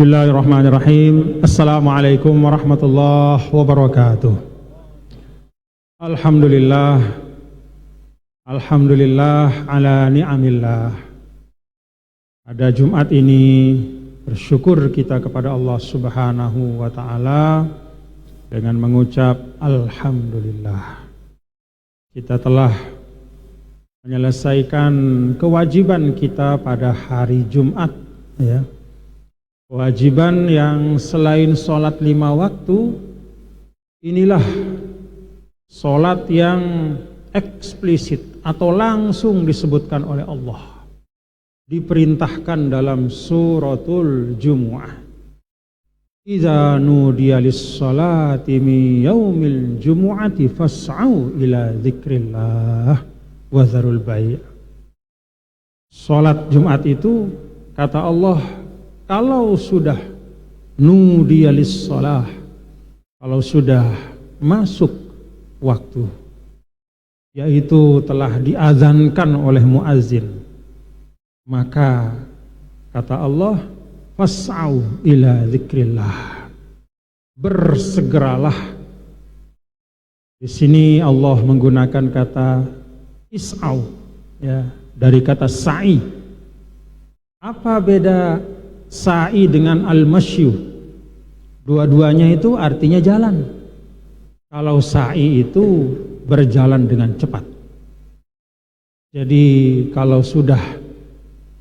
Bismillahirrahmanirrahim. Assalamualaikum warahmatullahi wabarakatuh. Alhamdulillah ala ni'amillah. Pada Jumat ini bersyukur kita kepada Allah Subhanahu wa ta'ala dengan mengucap Alhamdulillah. Kita telah menyelesaikan kewajiban kita pada hari Jumat, ya. Kewajiban yang selain sholat 5 waktu, inilah sholat yang eksplisit atau langsung disebutkan oleh Allah, diperintahkan dalam suratul Jumu'ah. Idza nudiya lis-sholati min yaumil jumu'ati fas'au ila dzikrillah wa dzarul bai'. Sholat Jumat itu, kata Allah, kalau sudah nudiya lis-shalah, kalau sudah masuk waktu, yaitu telah diazankan oleh muazzin, maka kata Allah, fas'au ila dzikrillah, bersegeralah. Di sini Allah menggunakan kata is'au, ya, dari kata sa'i. Apa beda sa'i dengan al-masyu? Dua-duanya itu artinya jalan. Kalau sa'i itu berjalan dengan cepat. Jadi kalau sudah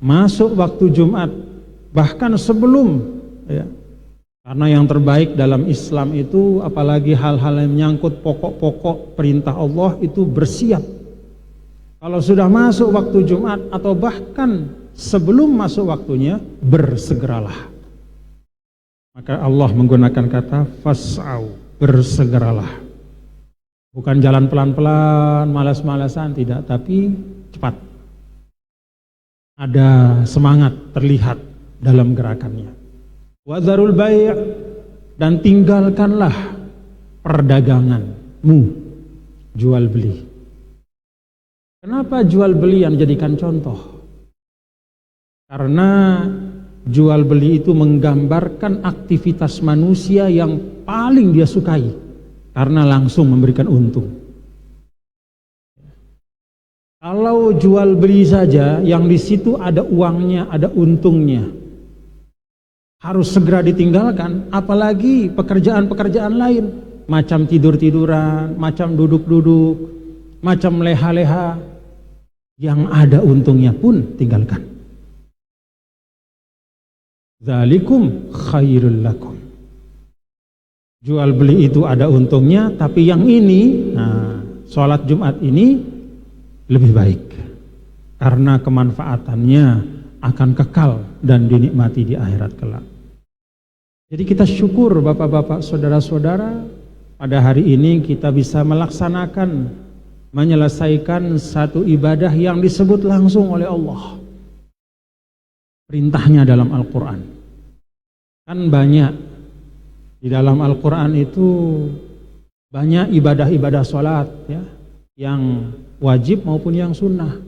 masuk waktu Jumat, bahkan sebelum, ya, karena yang terbaik dalam Islam itu, apalagi hal-hal yang menyangkut pokok-pokok perintah Allah, itu bersiap. Kalau sudah masuk waktu Jumat atau bahkan sebelum masuk waktunya, bersegeralah. Maka Allah menggunakan kata fas'au, bersegeralah. Bukan jalan pelan-pelan, malas-malasan, tidak, tapi cepat. Ada semangat terlihat dalam gerakannya. Wa dzarul bai', dan tinggalkanlah perdaganganmu, jual beli. Kenapa jual beli yang dijadikan contoh? Karena jual beli itu menggambarkan aktivitas manusia yang paling dia sukai, karena langsung memberikan untung. Kalau jual beli saja yang di situ ada uangnya, ada untungnya, harus segera ditinggalkan. Apalagi pekerjaan-pekerjaan lain, macam tidur-tiduran, macam duduk-duduk, macam leha-leha, yang ada untungnya pun tinggalkan. Dzalikum khairul lakum. Jual beli itu ada untungnya, tapi yang ini, sholat Jumat ini lebih baik, karena kemanfaatannya akan kekal dan dinikmati di akhirat kelak. Jadi kita syukur bapak-bapak, saudara-saudara, pada hari ini kita bisa melaksanakan, menyelesaikan satu ibadah yang disebut langsung oleh Allah. Perintahnya dalam Al-Quran. Kan banyak di dalam Al-Quran itu, banyak ibadah-ibadah sholat, ya, yang wajib maupun yang sunnah.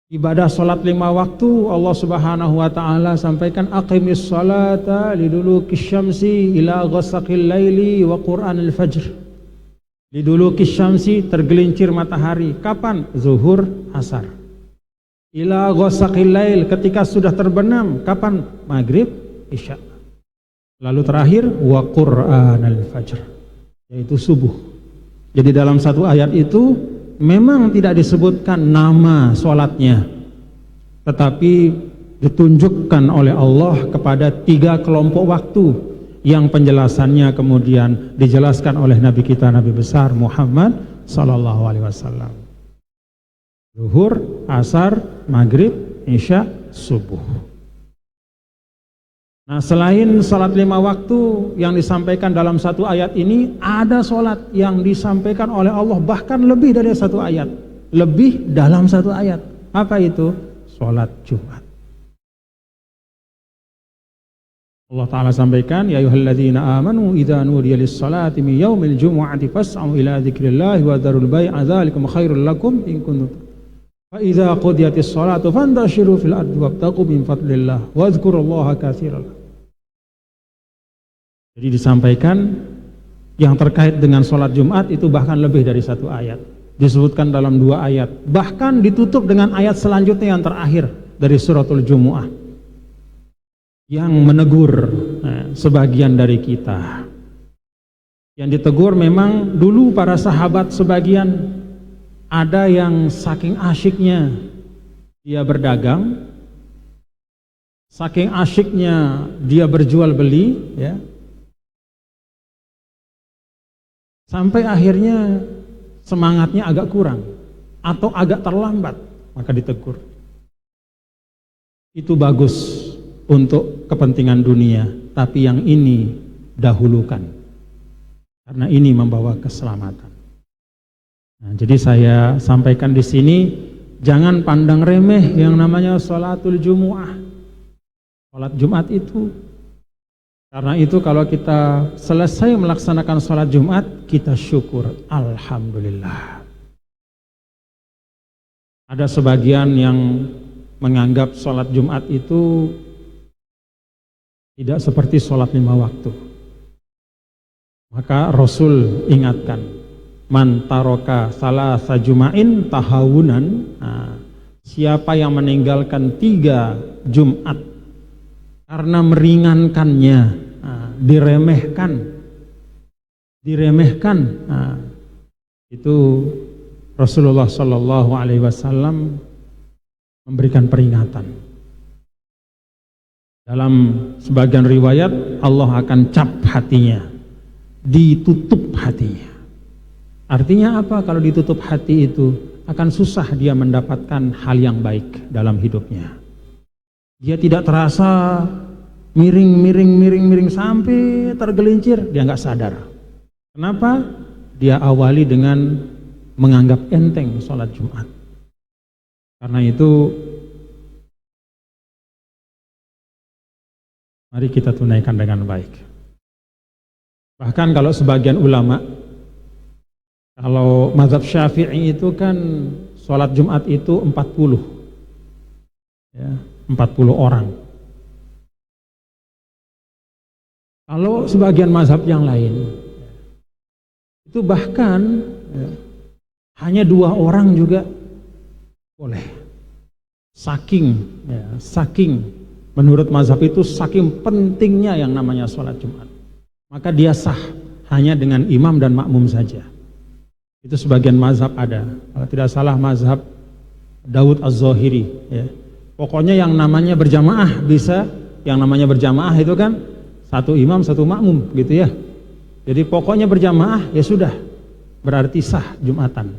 Ibadah sholat 5 waktu, Allah Subhanahu wa ta'ala sampaikan, aqimis sholata liduluki syamsi ila ghasaqil laili wa qur'anil fajr. Liduluki syamsi, tergelincir matahari. Kapan? Zuhur, asar. Ila ghasaqil lail, ketika sudah terbenam. Kapan? Maghrib, isya. Lalu terakhir, wa qur'anal fajr, yaitu subuh. Jadi dalam satu ayat itu memang tidak disebutkan nama sholatnya, tetapi ditunjukkan oleh Allah kepada 3 kelompok waktu, yang penjelasannya kemudian dijelaskan oleh Nabi kita, Nabi besar Muhammad sallallahu alaihi wasallam. Zuhur, asar, maghrib, isya, subuh. Nah, selain sholat 5 waktu yang disampaikan dalam satu ayat ini, ada sholat yang disampaikan oleh Allah bahkan lebih dari satu ayat, lebih dalam satu ayat. Apa itu? Sholat Jumat. Allah Ta'ala sampaikan, ya ayyuhalladzina amanu idza nudiya lis-sholati min yaumil jumu'ati fas'au ila dzikrillahi wa dzarul bai'a dzalikum khairul lakum in kuntum. Fa idza qudiyatis sholatu fantashiru fil ardi wabtaghu min fadlillah wadhkurullaha katsiran. Jadi disampaikan yang terkait dengan sholat Jumat itu bahkan lebih dari satu ayat. Disebutkan dalam 2 ayat. Bahkan ditutup dengan ayat selanjutnya yang terakhir dari suratul Jumu'ah. Yang menegur sebagian dari kita. Yang ditegur memang dulu para sahabat sebagian ada yang saking asyiknya dia berdagang, saking asyiknya dia berjual beli, ya, sampai akhirnya semangatnya agak kurang atau agak terlambat, maka ditegur. Itu bagus untuk kepentingan dunia, tapi yang ini dahulukan, karena ini membawa keselamatan. Nah, jadi saya sampaikan di sini, jangan pandang remeh yang namanya sholatul Jumu'ah, sholat Jumat itu. Karena itu kalau kita selesai melaksanakan sholat Jumat, kita syukur, alhamdulillah. Ada sebagian yang menganggap sholat Jumat itu tidak seperti sholat 5 waktu. Maka Rasul ingatkan, man taroka salasa juma'in tahawunan, siapa yang meninggalkan 3 Jumat karena meringankannya, diremehkan, itu Rasulullah Shallallahu Alaihi Wasallam memberikan peringatan. Dalam sebagian riwayat Allah akan cap hatinya, ditutup hatinya. Artinya apa? Kalau ditutup hati itu akan susah dia mendapatkan hal yang baik dalam hidupnya. Dia tidak terasa miring sampai tergelincir, dia nggak sadar. Kenapa? Dia awali dengan menganggap enteng sholat Jumat. Karena itu mari kita tunaikan dengan baik. Bahkan kalau sebagian ulama, kalau mazhab Syafi'i itu kan sholat Jumat itu 40, ya, 40 orang. Kalau sebagian mazhab yang lain itu bahkan hanya 2 orang juga boleh. Saking menurut mazhab itu saking pentingnya yang namanya sholat Jumat, maka dia sah hanya dengan imam dan makmum saja. Itu sebagian mazhab ada. Kalau tidak salah mazhab Daud Az-Zahiri, ya. Pokoknya yang namanya berjamaah bisa, yang namanya berjamaah itu kan 1 imam 1 makmum gitu ya. Jadi pokoknya berjamaah ya sudah, berarti sah Jumatan.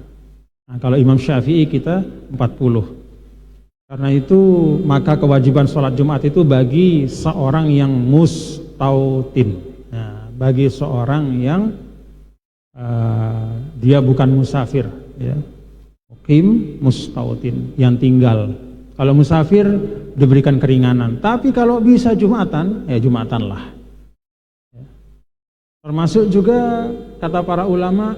Nah, kalau Imam Syafi'i kita 40. Karena itu maka kewajiban sholat Jumat itu bagi seorang yang mustautin, nah, bagi seorang yang dia bukan musafir, ya. Muqim, mustautin, yang tinggal. Kalau musafir diberikan keringanan, tapi kalau bisa Jumatan, ya Jumatanlah. Termasuk juga kata para ulama,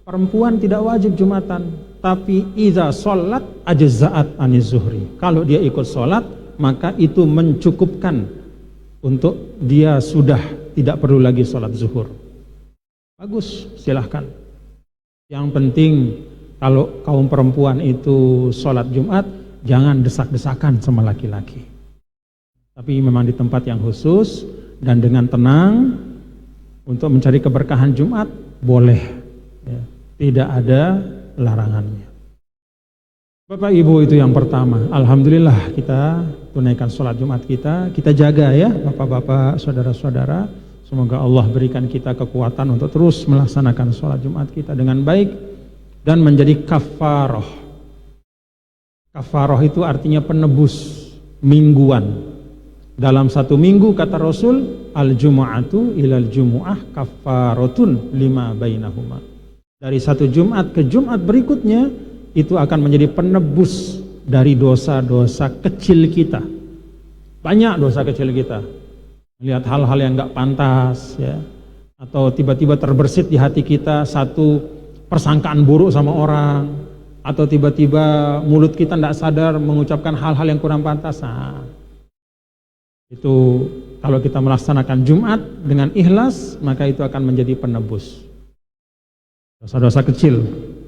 perempuan tidak wajib Jumatan, tapi idza sholat ajza'at aniz zuhri. Kalau dia ikut sholat, maka itu mencukupkan untuk dia sudah tidak perlu lagi sholat zuhur. Bagus, silahkan. Yang penting kalau kaum perempuan itu sholat Jumat, jangan desak-desakan sama laki-laki. Tapi memang di tempat yang khusus dan dengan tenang. Untuk mencari keberkahan Jumat boleh, ya. Tidak ada larangannya. Bapak Ibu, itu yang pertama. Alhamdulillah kita tunaikan sholat Jumat kita jaga ya Bapak-bapak, saudara-saudara. Semoga Allah berikan kita kekuatan untuk terus melaksanakan sholat Jumat kita dengan baik dan menjadi kafaroh. Kafaroh itu artinya penebus mingguan. Dalam 1 minggu kata Rasul, al-jumu'atu ilal jumu'ah kafaratun lima bainahuma. Dari 1 Jumat ke Jumat berikutnya itu akan menjadi penebus dari dosa-dosa kecil kita. Banyak dosa kecil kita. Melihat hal-hal yang enggak pantas, ya. Atau tiba-tiba terbersit di hati kita satu persangkaan buruk sama orang, atau tiba-tiba mulut kita tidak sadar mengucapkan hal-hal yang kurang pantas. Nah, itu kalau kita melaksanakan Jumat dengan ikhlas, maka itu akan menjadi penebus dosa-dosa kecil.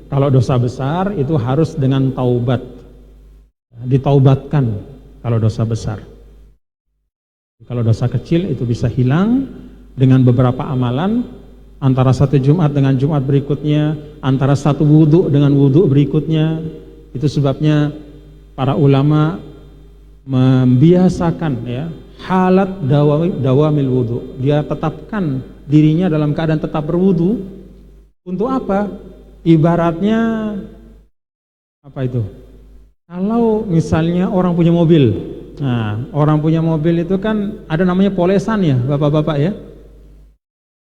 Kalau dosa besar itu harus dengan taubat, ditaubatkan kalau dosa besar. Kalau dosa kecil itu bisa hilang dengan beberapa amalan, antara satu Jumat dengan Jumat berikutnya, antara satu wudhu dengan wudhu berikutnya. Itu sebabnya para ulama membiasakan ya halat dawamil wudhu. Dia tetapkan dirinya dalam keadaan tetap berwudhu. Untuk apa? Ibaratnya apa itu? Kalau misalnya orang punya mobil, nah orang punya mobil itu kan ada namanya polesan ya, bapak-bapak ya.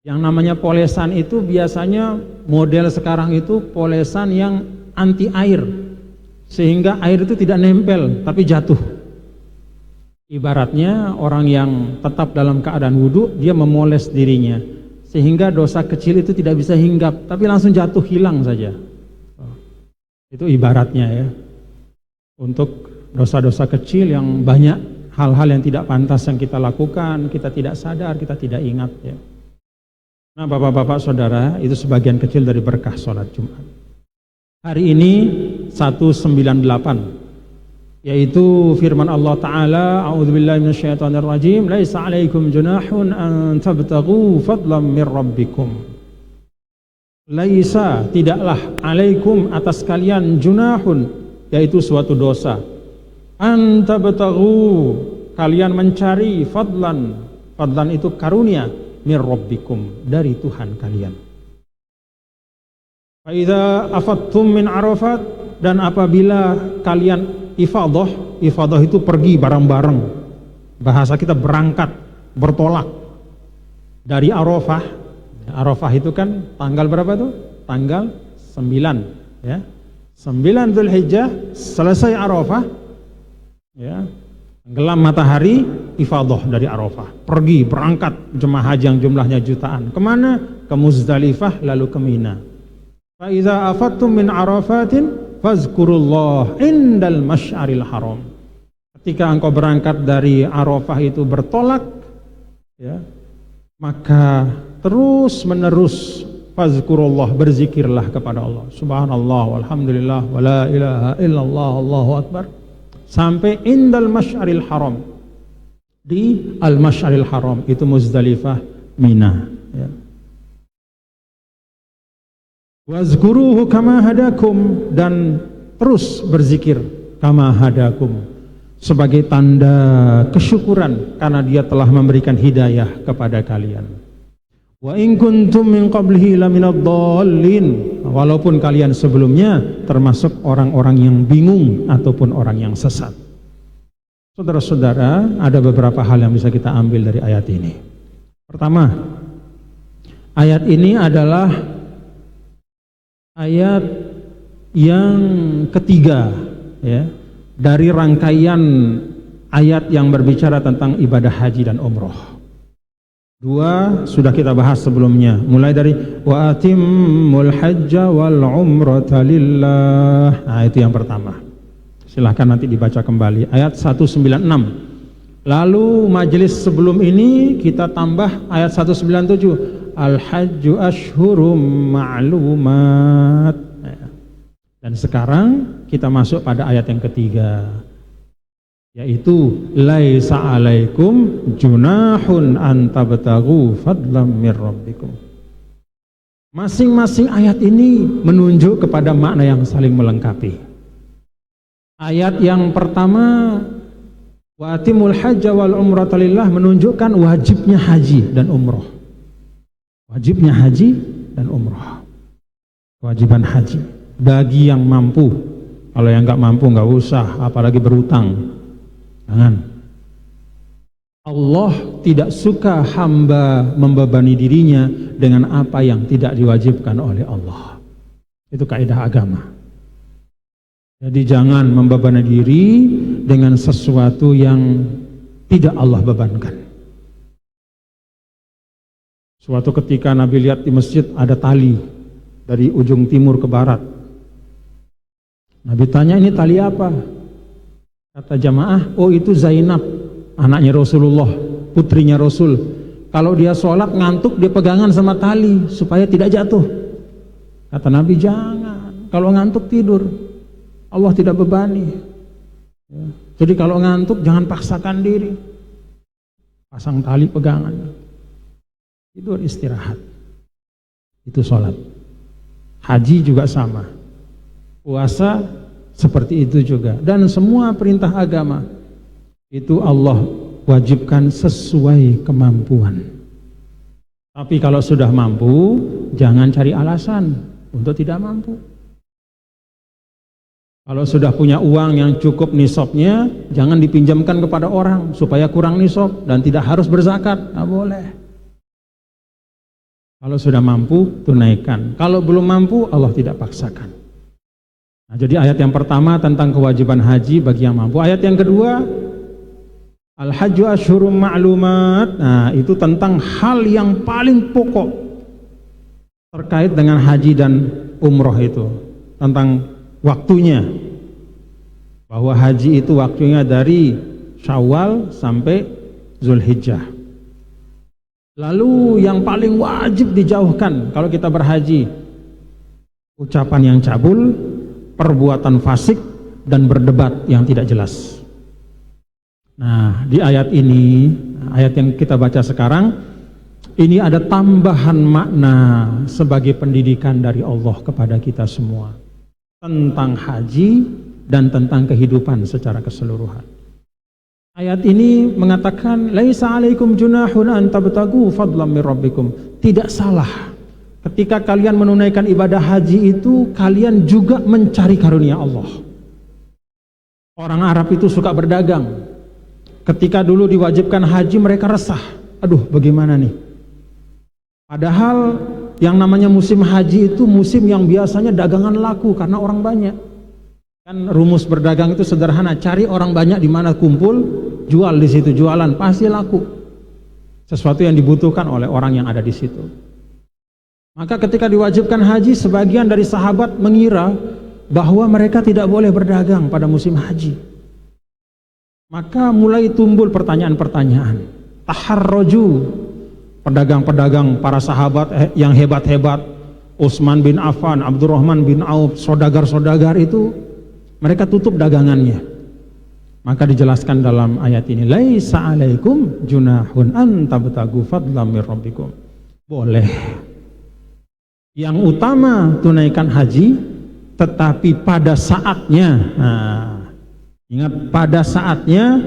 Yang namanya polesan itu biasanya model sekarang itu polesan yang anti air, sehingga air itu tidak nempel tapi jatuh. Ibaratnya orang yang tetap dalam keadaan wudhu, dia memoles dirinya sehingga dosa kecil itu tidak bisa hinggap tapi langsung jatuh, hilang saja. Itu ibaratnya ya, untuk dosa-dosa kecil yang banyak hal-hal yang tidak pantas yang kita lakukan, kita tidak sadar, kita tidak ingat ya. Nah bapak-bapak saudara, itu sebagian kecil dari berkah sholat Jumat. Hari ini 198, yaitu firman Allah Ta'ala, a'udzubillahi minasyaitonirrajim, laisa 'alaikum junahun an tabtaghu fadlan min rabbikum. Laisa, tidaklah, 'alaikum, atas kalian, junahun, yaitu suatu dosa, an tabtaghu, kalian mencari, fadlan, fadlan itu karunia, min rabbikum, dari Tuhan kalian. Fa idza afattum min Arafat, dan apabila kalian ifadah, ifadah itu pergi bareng-bareng, bahasa kita berangkat, bertolak dari Arafah. Arafah itu kan tanggal berapa tuh? Tanggal 9 ya. 9 Dzulhijjah, selesai Arafah ya, gelam matahari, ifadah dari Arafah, pergi berangkat jemaah haji yang jumlahnya jutaan. Kemana? Ke Muzdalifah lalu ke Mina. Fa idza afattum min Arafatin fazkurullah indal masy'aril haram. Ketika engkau berangkat dari Arafah itu bertolak ya, maka terus menerus fazkurullah, berzikirlah kepada Allah, subhanallah walhamdulillah wala ilaha illallah allahu akbar, sampai indal masy'aril haram. Di al masy'aril haram itu Muzdalifah, Mina ya. Wazkuruhu kama hadakum, dan terus berzikir kama hadakum, sebagai tanda kesyukuran karena dia telah memberikan hidayah kepada kalian. Wa in kuntum min qablihi laminad dhallin, walaupun kalian sebelumnya termasuk orang-orang yang bingung ataupun orang yang sesat. Saudara-saudara, ada beberapa hal yang bisa kita ambil dari ayat ini. Pertama, ayat ini adalah ayat yang ketiga ya, dari rangkaian ayat yang berbicara tentang ibadah haji dan umroh. Dua sudah kita bahas sebelumnya, mulai dari wa atimmul hajja wal umrata lillah. Nah, itu yang pertama. Silahkan nanti dibaca kembali ayat 196. Lalu majelis sebelum ini kita tambah ayat 197. Al-hajju ashhurum ma'lumat. Dan sekarang kita masuk pada ayat yang ketiga, yaitu laisa 'alaikum junahun an tabtaghu fadlan mir rabbikum. Masing-masing ayat ini menunjuk kepada makna yang saling melengkapi. Ayat yang pertama, wa atimul hajja wal umrata lillah, menunjukkan wajibnya haji dan umroh. Wajibnya haji dan umroh, kewajiban haji bagi yang mampu. Kalau yang nggak mampu nggak usah, apalagi berutang, jangan. Allah tidak suka hamba membebani dirinya dengan apa yang tidak diwajibkan oleh Allah. Itu kaidah agama. Jadi jangan membebani diri dengan sesuatu yang tidak Allah bebankan. Suatu ketika Nabi lihat di masjid ada tali dari ujung timur ke barat. Nabi tanya, ini tali apa? Kata jamaah, oh itu Zainab, anaknya Rasulullah, putrinya Rasul. Kalau dia sholat ngantuk, dia pegangan sama tali supaya tidak jatuh. Kata Nabi, jangan, kalau ngantuk tidur, Allah tidak bebani. Jadi kalau ngantuk jangan paksakan diri, pasang tali pegangan, tidur istirahat. Itu sholat. Haji juga sama, puasa seperti itu juga, dan semua perintah agama itu Allah wajibkan sesuai kemampuan. Tapi kalau sudah mampu, jangan cari alasan untuk tidak mampu. Kalau sudah punya uang yang cukup nisabnya, jangan dipinjamkan kepada orang supaya kurang nisab dan tidak harus berzakat, nggak boleh. Kalau sudah mampu, tunaikan. Kalau belum mampu, Allah tidak paksakan. Nah, jadi ayat yang pertama tentang kewajiban haji bagi yang mampu. Ayat yang kedua, Al-Hajju Ashhurum Ma'lumat. Nah, itu tentang hal yang paling pokok terkait dengan haji dan umroh itu, tentang waktunya. Bahwa haji itu waktunya dari Syawal sampai Zulhijjah. Lalu yang paling wajib dijauhkan kalau kita berhaji, ucapan yang cabul, perbuatan fasik, dan berdebat yang tidak jelas. Nah, di ayat ini, ayat yang kita baca sekarang, ini ada tambahan makna sebagai pendidikan dari Allah kepada kita semua tentang haji dan tentang kehidupan secara keseluruhan. Ayat ini mengatakan, laisa alaikum junahun an tabtagu fadlam mir rabbikum. Tidak salah ketika kalian menunaikan ibadah haji itu, kalian juga mencari karunia Allah. Orang Arab itu suka berdagang. Ketika dulu diwajibkan haji, mereka resah. Aduh, bagaimana nih? Padahal yang namanya musim haji itu musim yang biasanya dagangan laku karena orang banyak. Kan rumus berdagang itu sederhana, cari orang banyak di mana kumpul, jual di situ, jualan pasti laku. Sesuatu yang dibutuhkan oleh orang yang ada di situ. Maka ketika diwajibkan haji, sebagian dari sahabat mengira bahwa mereka tidak boleh berdagang pada musim haji. Maka mulai timbul pertanyaan-pertanyaan. Taharraju, pedagang-pedagang para sahabat yang hebat-hebat, Utsman bin Affan, Abdurrahman bin Auf, saudagar-saudagar itu, mereka tutup dagangannya. Maka dijelaskan dalam ayat ini, laisa alaikum junahun an tabtagu fadlam mir rabbikum. Boleh. Yang utama tunaikan haji, tetapi pada saatnya. Nah, ingat, pada saatnya,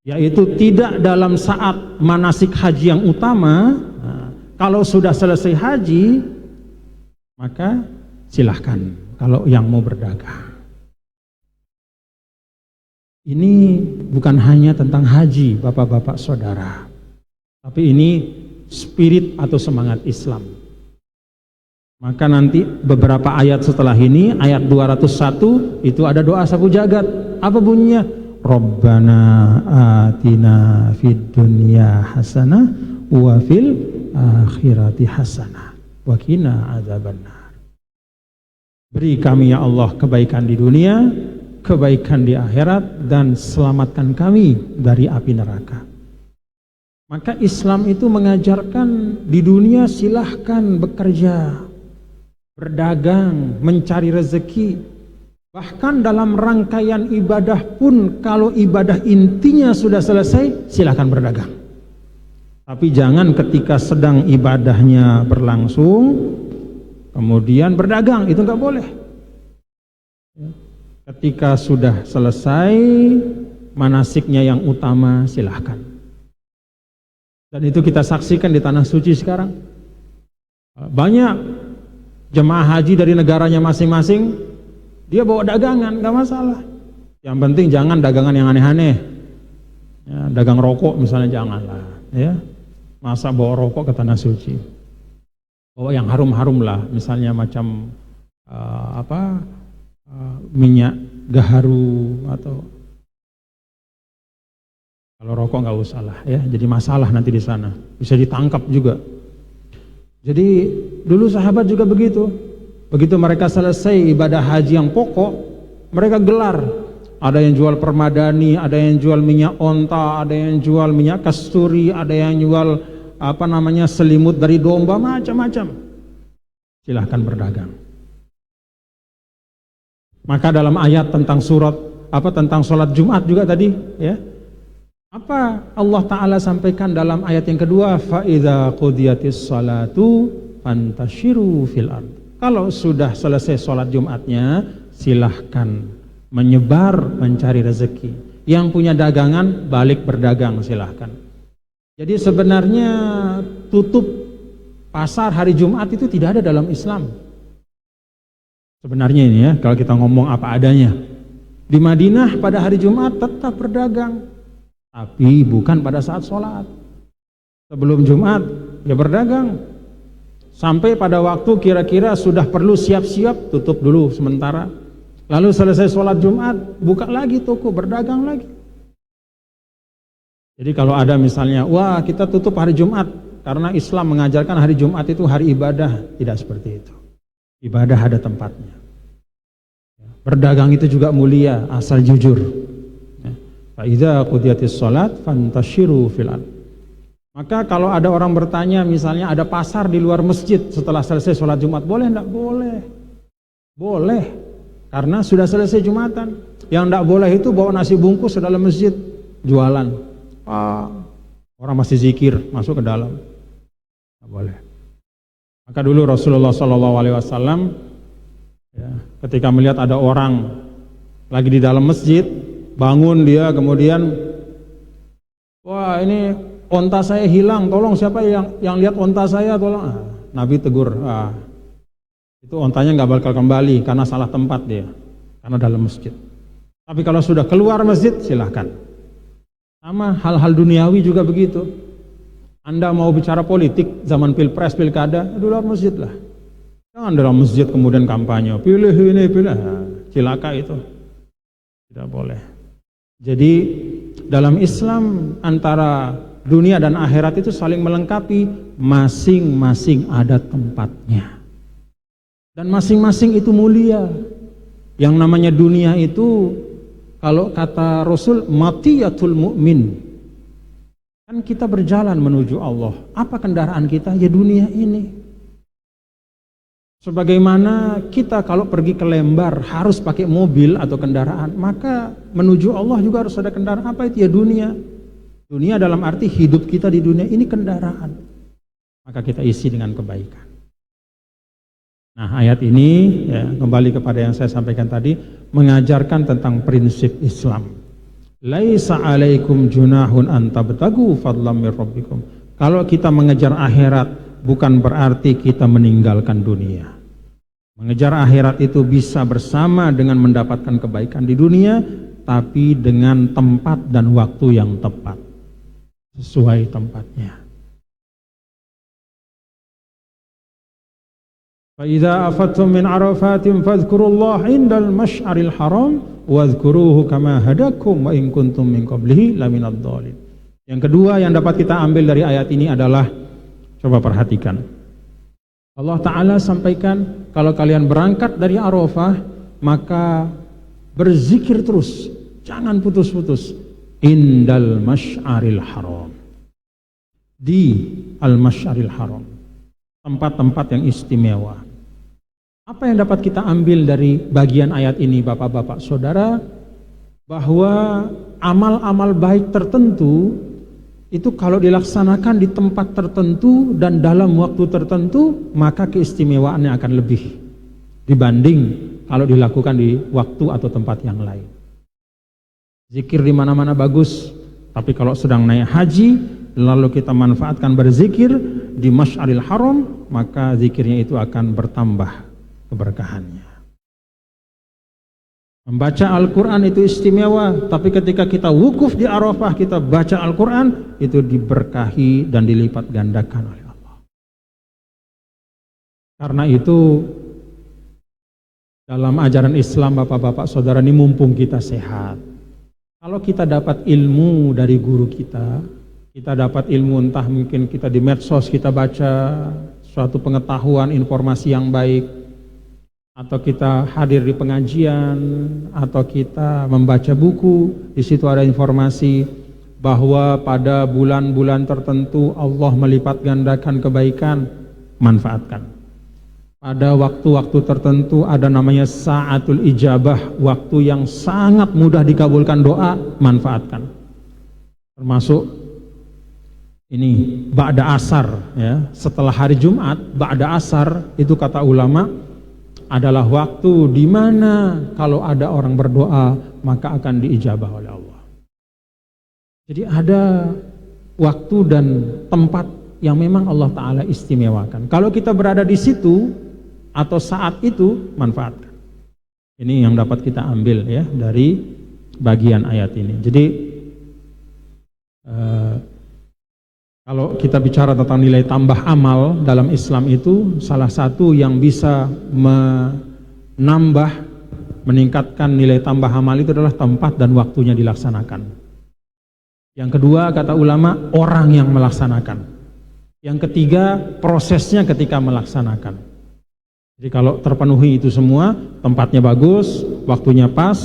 yaitu tidak dalam saat manasik haji yang utama. Nah, kalau sudah selesai haji, maka silahkan kalau yang mau berdagang. Ini bukan hanya tentang haji, bapak-bapak saudara, tapi ini spirit atau semangat Islam. Maka nanti beberapa ayat setelah ini, ayat 201 itu ada doa sapu jagat. Apa bunyinya? Rabbana atina fid dunya hasanah wa fil akhirati hasanah wa qina adzabannar. Beri kami ya Allah kebaikan di dunia, kebaikan di akhirat, dan selamatkan kami dari api neraka. Maka Islam itu mengajarkan di dunia silahkan bekerja, berdagang, mencari rezeki. Bahkan dalam rangkaian ibadah pun, kalau ibadah intinya sudah selesai, silahkan berdagang. Tapi jangan ketika sedang ibadahnya berlangsung kemudian berdagang, itu nggak boleh. Ketika sudah selesai manasiknya yang utama, silahkan. Dan itu kita saksikan di Tanah Suci sekarang. Banyak jemaah haji dari negaranya masing-masing, dia bawa dagangan, nggak masalah. Yang penting jangan dagangan yang aneh-aneh. Ya, dagang rokok misalnya janganlah. Ya, masa bawa rokok ke Tanah Suci? Bawa yang harum-harum lah, misalnya macam minyak gaharu, atau kalau rokok nggak usah lah ya, jadi masalah nanti di sana, bisa ditangkap juga. Jadi dulu sahabat juga begitu, Begitu mereka selesai ibadah haji yang pokok, mereka gelar. Ada yang jual permadani, ada yang jual minyak onta, ada yang jual minyak kasturi, ada yang jual selimut dari domba, macam-macam. Silahkan berdagang. Maka dalam ayat tentang tentang sholat Jumat juga tadi, ya. Apa Allah Ta'ala sampaikan dalam ayat yang kedua? Fa idza qudiyatis sholatu fantashiru fil ard. Kalau sudah selesai sholat Jumatnya, silahkan menyebar mencari rezeki. Yang punya dagangan balik berdagang, silahkan. Jadi sebenarnya tutup pasar hari Jumat itu tidak ada dalam Islam. Sebenarnya ini ya, kalau kita ngomong apa adanya. Di Madinah pada hari Jumat tetap berdagang, tapi bukan pada saat sholat. Sebelum Jumat ya berdagang, sampai pada waktu kira-kira sudah perlu siap-siap, tutup dulu sementara. Lalu selesai sholat Jumat, buka lagi toko, berdagang lagi. Jadi kalau ada misalnya, wah kita tutup hari Jumat karena Islam mengajarkan hari Jumat itu hari ibadah, tidak seperti itu. Ibadah ada tempatnya. Berdagang itu juga mulia, asal jujur. Fa idza qudiyatis shalat fantashiru fil ard. Maka kalau ada orang bertanya, misalnya ada pasar di luar masjid setelah selesai sholat Jumat, boleh enggak? Boleh. Boleh. Karena sudah selesai Jumatan. Yang enggak boleh itu bawa nasi bungkus ke dalam masjid, jualan. Orang masih zikir masuk ke dalam. Enggak boleh. Maka dulu Rasulullah SAW ketika melihat ada orang lagi di dalam masjid, bangun dia, kemudian wah ini onta saya hilang, tolong siapa yang lihat onta saya, tolong. Nabi tegur, itu ontanya nggak bakal kembali karena salah tempat dia, karena dalam masjid. Tapi kalau sudah keluar masjid, silahkan. Sama hal-hal duniawi juga begitu. Anda mau bicara politik zaman pilpres, pilkada, di luar masjid lah. Jangan dalam masjid kemudian kampanye, pilih ini, pilih. Cilaka itu. Tidak boleh. Jadi dalam Islam antara dunia dan akhirat itu saling melengkapi, masing-masing ada tempatnya. Dan masing-masing itu mulia. Yang namanya dunia itu, kalau kata Rasul, matiyatul mu'min. Kan kita berjalan menuju Allah. Apa kendaraan kita? Ya dunia ini. Sebagaimana kita kalau pergi ke Lembar harus pakai mobil atau kendaraan, maka menuju Allah juga harus ada kendaraan. Apa itu? Ya dunia. Dunia dalam arti hidup kita di dunia ini kendaraan. Maka kita isi dengan kebaikan. Nah, ayat ini ya, kembali kepada yang saya sampaikan tadi, mengajarkan tentang prinsip Islam. Laisa alaikum junahun an tabtagu fadlam mir rabbikum. Kalau kita mengejar akhirat, bukan berarti kita meninggalkan dunia. Mengejar akhirat itu bisa bersama dengan mendapatkan kebaikan di dunia, tapi dengan tempat dan waktu yang tepat, sesuai tempatnya. Fa idza afattum min arafatin fadhkurullaha indal masy'aril haram wadhkuruhu kama hadakum wa in kuntum min qablihi laminadh dhalin. Yang kedua yang dapat kita ambil dari ayat ini adalah, coba perhatikan. Allah Ta'ala sampaikan, kalau kalian berangkat dari Arafah, maka berzikir terus, jangan putus-putus. Indal masy'aril haram. Di al-masy'aril haram. Tempat-tempat yang istimewa. Apa yang dapat kita ambil dari bagian ayat ini, Bapak-bapak Saudara? Bahwa amal-amal baik tertentu itu kalau dilaksanakan di tempat tertentu dan dalam waktu tertentu, maka keistimewaannya akan lebih dibanding kalau dilakukan di waktu atau tempat yang lain. Zikir di mana-mana bagus, tapi kalau sedang naik haji lalu kita manfaatkan berzikir di Masy'aril Haram, maka zikirnya itu akan bertambah keberkahannya. Membaca Al-Quran itu istimewa, tapi ketika kita wukuf di Arafah, kita baca Al-Quran, itu diberkahi dan dilipat gandakan oleh Allah. Karena itu, dalam ajaran Islam, Bapak-bapak Saudara, ini mumpung kita sehat. Kalau kita dapat ilmu dari guru kita dapat ilmu entah mungkin kita di medsos, kita baca suatu pengetahuan, informasi yang baik, atau kita hadir di pengajian, atau kita membaca buku, di situ ada informasi bahwa pada bulan-bulan tertentu Allah melipat gandakan kebaikan, manfaatkan. Pada waktu-waktu tertentu ada namanya sa'atul ijabah, waktu yang sangat mudah dikabulkan doa, manfaatkan. Termasuk ini ba'da asar, ya, setelah hari Jumat, ba'da asar itu kata ulama adalah waktu di mana kalau ada orang berdoa maka akan diijabah oleh Allah. Jadi ada waktu dan tempat yang memang Allah Ta'ala istimewakan. Kalau kita berada di situ atau saat itu, manfaatkan. Ini yang dapat kita ambil ya dari bagian ayat ini. Jadi kalau kita bicara tentang nilai tambah amal dalam Islam itu, salah satu yang bisa menambah, meningkatkan nilai tambah amal itu adalah tempat dan waktunya dilaksanakan. Yang kedua, kata ulama, orang yang melaksanakan. Yang ketiga, prosesnya ketika melaksanakan. Jadi kalau terpenuhi itu semua, tempatnya bagus, waktunya pas,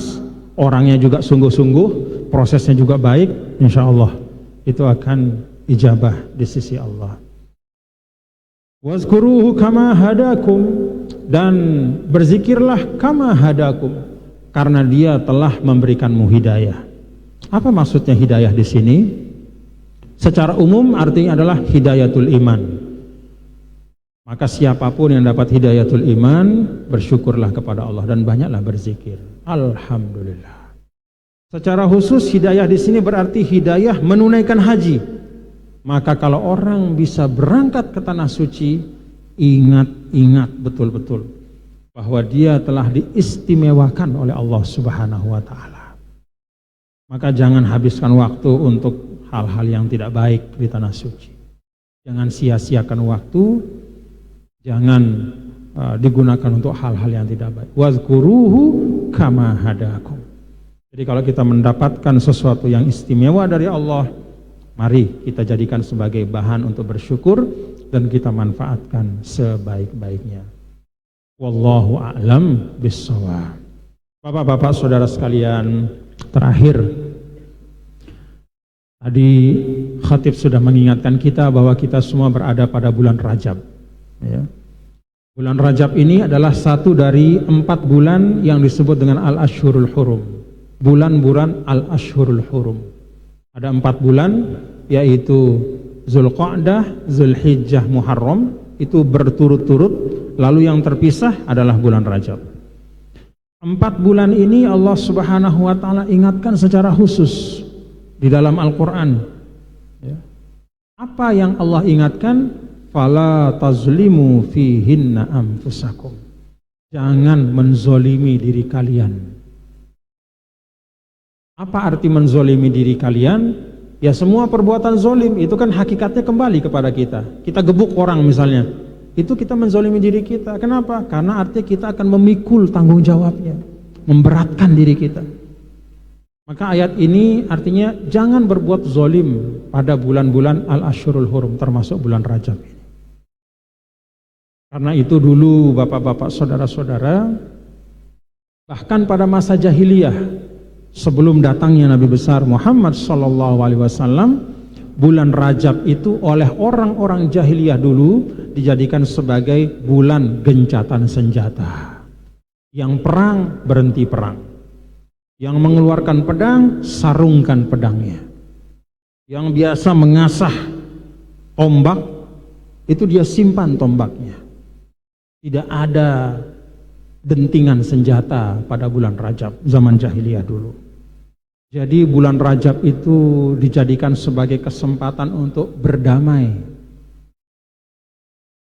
orangnya juga sungguh-sungguh, prosesnya juga baik, insya Allah itu akan ijabah di sisi Allah. Wazkuruhu kama hadakum, dan berzikirlah kama hadakum, karena dia telah memberikanmu hidayah. Apa maksudnya hidayah di sini? Secara umum artinya adalah hidayatul iman. Maka siapapun yang dapat hidayatul iman, bersyukurlah kepada Allah dan banyaklah berzikir. Alhamdulillah. Secara khusus hidayah di sini berarti hidayah menunaikan haji. Maka kalau orang bisa berangkat ke tanah suci, ingat betul-betul bahwa dia telah diistimewakan oleh Allah Subhanahu wa taala. Maka jangan habiskan waktu untuk hal-hal yang tidak baik di tanah suci. Jangan sia-siakan waktu, jangan digunakan untuk hal-hal yang tidak baik. Wazkuruhu kama hadakum. Jadi kalau kita mendapatkan sesuatu yang istimewa dari Allah, mari kita jadikan sebagai bahan untuk bersyukur dan kita manfaatkan sebaik-baiknya. Wallahu a'lam bissawab. Bapak-bapak, saudara sekalian, terakhir tadi khatib sudah mengingatkan kita bahwa kita semua berada pada bulan Rajab, ya. Bulan Rajab ini adalah satu dari 4 bulan yang disebut dengan Al-Ashhurul Hurum, bulan-bulan Al-Ashhurul Hurum. Ada 4 bulan, yaitu Zulqa'dah, Zulhijjah, Muharram, itu berturut-turut, lalu yang terpisah adalah bulan Rajab. 4 bulan ini Allah Subhanahu wa taala ingatkan secara khusus di dalam Al-Qur'an, ya. Apa yang Allah ingatkan? Fala tazlimu fihinna anfusakum. Jangan menzolimi diri kalian. Apa arti menzolimi diri kalian? Ya, semua perbuatan zolim itu kan hakikatnya kembali kepada kita. Kita gebuk orang misalnya, itu kita menzolimi diri kita. Kenapa? Karena artinya kita akan memikul tanggung jawabnya, memberatkan diri kita. Maka ayat ini artinya jangan berbuat zolim pada bulan-bulan Al-Ashhurul Hurum, termasuk bulan Rajab ini. Karena itu dulu bapak-bapak, saudara-saudara, bahkan pada masa jahiliyah, sebelum datangnya Nabi besar Muhammad SAW, bulan Rajab itu oleh orang-orang jahiliyah dulu dijadikan sebagai bulan gencatan senjata. Yang perang, berhenti perang. Yang mengeluarkan pedang, sarungkan pedangnya. Yang biasa mengasah tombak, itu dia simpan tombaknya. Tidak ada dentingan senjata pada bulan Rajab zaman jahiliyah dulu. Jadi bulan Rajab itu dijadikan sebagai kesempatan untuk berdamai.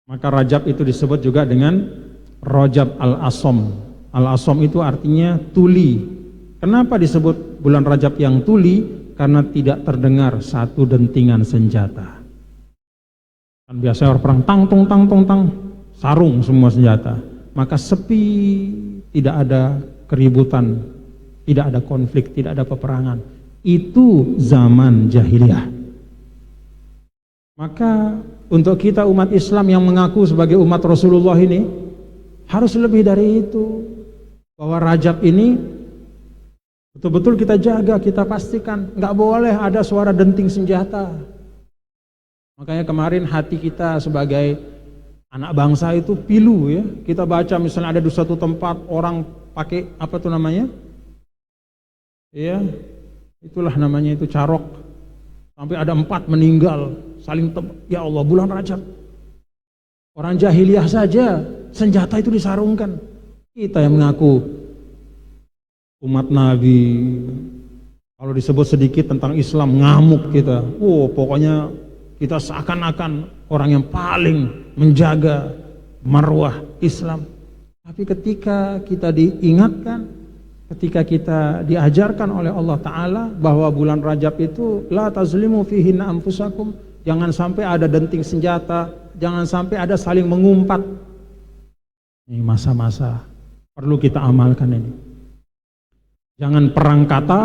Maka Rajab itu disebut juga dengan Rajab al-Asom. Al-Asom itu artinya tuli. Kenapa disebut bulan Rajab yang tuli? Karena tidak terdengar satu dentingan senjata. Kan biasanya orang perang tang tong tang tong tang, sarung semua senjata. Maka sepi, tidak ada keributan, tidak ada konflik, tidak ada peperangan. Itu zaman jahiliyah. Maka untuk kita umat Islam yang mengaku sebagai umat Rasulullah ini, Harus lebih dari itu. Bahwa Rajab ini betul-betul kita jaga, kita pastikan. Nggak boleh ada suara denting senjata. Makanya kemarin hati kita sebagai anak bangsa itu pilu ya. Kita baca misalnya ada di suatu tempat orang pakai apa tuh namanya? Ya, itulah namanya itu carok. Sampai ada 4 meninggal, saling ya Allah, bulan Rajab. Orang jahiliyah saja senjata itu disarungkan. Kita yang mengaku umat Nabi, kalau disebut sedikit tentang Islam ngamuk kita. Pokoknya kita seakan-akan orang yang paling menjaga marwah Islam. Tapi ketika kita diingatkan, ketika kita diajarkan oleh Allah Ta'ala bahwa bulan Rajab itu la tazlimu fihinna anfusakum, jangan sampai ada denting senjata, jangan sampai ada saling mengumpat. Ini masa-masa perlu kita amalkan ini. Jangan perang kata,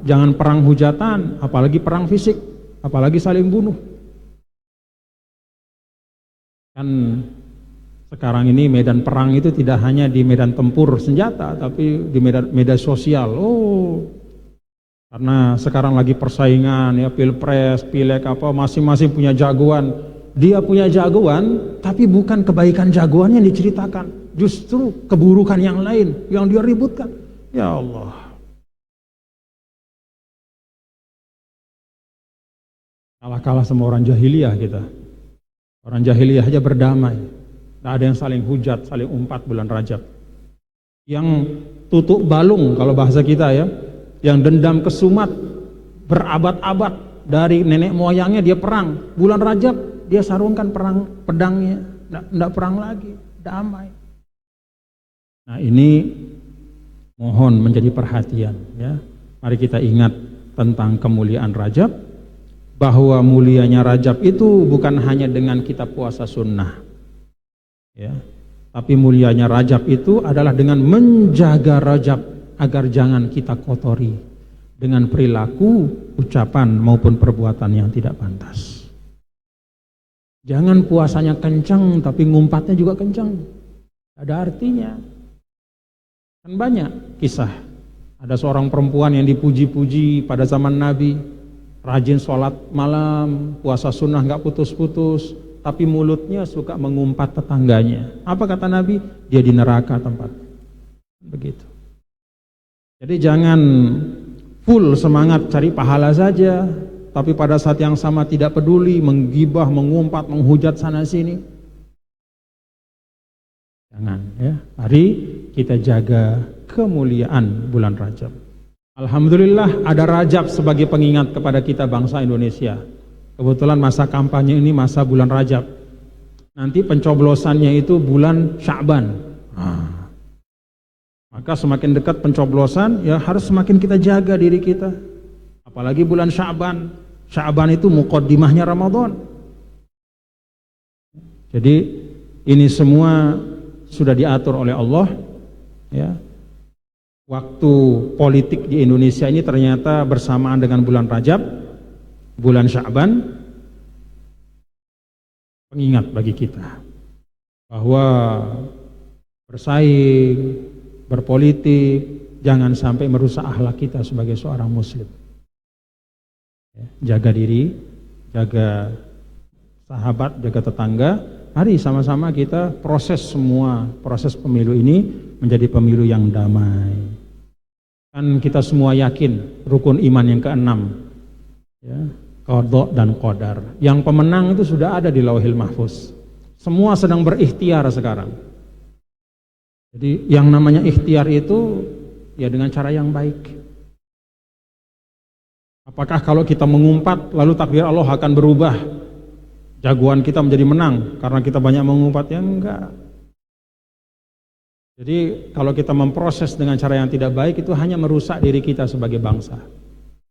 jangan perang hujatan, apalagi perang fisik, apalagi saling bunuh. Kan sekarang ini medan perang itu tidak hanya di medan tempur senjata, tapi di medan sosial. Karena sekarang lagi persaingan ya, pilpres, pileg apa, masing-masing punya jagoan. Dia punya jagoan, tapi bukan kebaikan jagoannya yang diceritakan. Justru keburukan yang lain yang dia ributkan. Ya Allah. Kalah-kalah sama orang jahiliyah kita. Orang jahiliyah aja berdamai. Tidak ada yang saling hujat, saling umpat bulan Rajab. Yang tutuk balung kalau bahasa kita ya, yang dendam kesumat berabad-abad dari nenek moyangnya dia perang. Bulan Rajab dia sarungkan pedangnya, tidak perang lagi, damai. Nah ini mohon menjadi perhatian ya. Mari kita ingat tentang kemuliaan Rajab, bahwa mulianya Rajab itu bukan hanya dengan kita puasa sunnah ya, tapi mulianya Rajab itu adalah dengan menjaga Rajab agar jangan kita kotori dengan perilaku, ucapan maupun perbuatan yang tidak pantas. Jangan puasanya kencang tapi ngumpatnya juga kencang, ada artinya. Kan banyak kisah, ada seorang perempuan yang dipuji-puji pada zaman Nabi, rajin sholat malam, puasa sunnah nggak putus-putus, tapi mulutnya suka mengumpat tetangganya. Apa kata Nabi? Dia di neraka tempat. Begitu. Jadi jangan full semangat cari pahala saja, tapi pada saat yang sama tidak peduli, menggibah, mengumpat, menghujat sana sini. Jangan ya. Mari kita jaga kemuliaan bulan Rajab. Alhamdulillah ada Rajab sebagai pengingat kepada kita bangsa Indonesia. Kebetulan masa kampanye ini masa bulan Rajab. Nanti pencoblosannya itu bulan Sya'ban. Maka semakin dekat pencoblosan ya harus semakin kita jaga diri kita. Apalagi bulan Sya'ban. Sya'ban itu muqaddimahnya Ramadan. Jadi ini semua sudah diatur oleh Allah ya. Waktu politik di Indonesia ini ternyata bersamaan dengan bulan Rajab, bulan Sya'ban. Pengingat bagi kita bahwa bersaing, berpolitik jangan sampai merusak akhlak kita sebagai seorang muslim. Jaga diri, jaga sahabat, jaga tetangga. Mari sama-sama kita semua proses pemilu ini menjadi pemilu yang damai. Kan kita semua yakin rukun iman yang ke-6 ya, qadha dan qadar. Yang pemenang itu sudah ada di Lauhil Mahfuz. Semua sedang berikhtiar sekarang. Jadi yang namanya ikhtiar itu ya dengan cara yang baik. Apakah kalau kita mengumpat lalu takdir Allah akan berubah? Jagoan kita menjadi menang karena kita banyak mengumpat? Ya enggak. Jadi kalau kita memproses dengan cara yang tidak baik itu hanya merusak diri kita sebagai bangsa.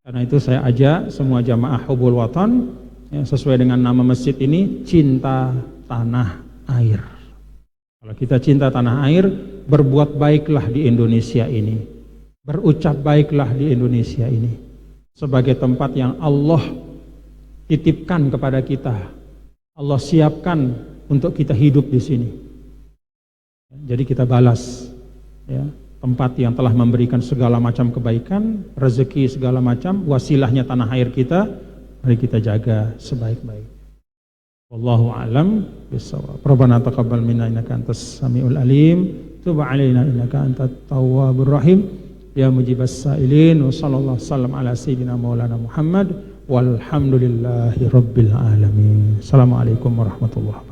Karena itu saya ajak semua jamaah Hubul Watan ya, sesuai dengan nama masjid ini, cinta tanah air. Kalau kita cinta tanah air, berbuat baiklah di Indonesia ini, berucap baiklah di Indonesia ini sebagai tempat yang Allah titipkan kepada kita. Allah siapkan untuk kita hidup di sini. Jadi kita balas ya, tempat yang telah memberikan segala macam kebaikan, rezeki segala macam, wasilahnya tanah air kita, mari kita jaga sebaik-baik. Wallahu a'lam bishawab. Rabbana taqabbal minna innaka antas samiul alim, tub 'alaina innaka antat tawwabur rahim. Ya mujibas sa'ilin, wa sallallahu sallam ala sayyidina maulana Muhammad walhamdulillahi rabbil alamin. Assalamualaikum warahmatullahi wabarakatuh.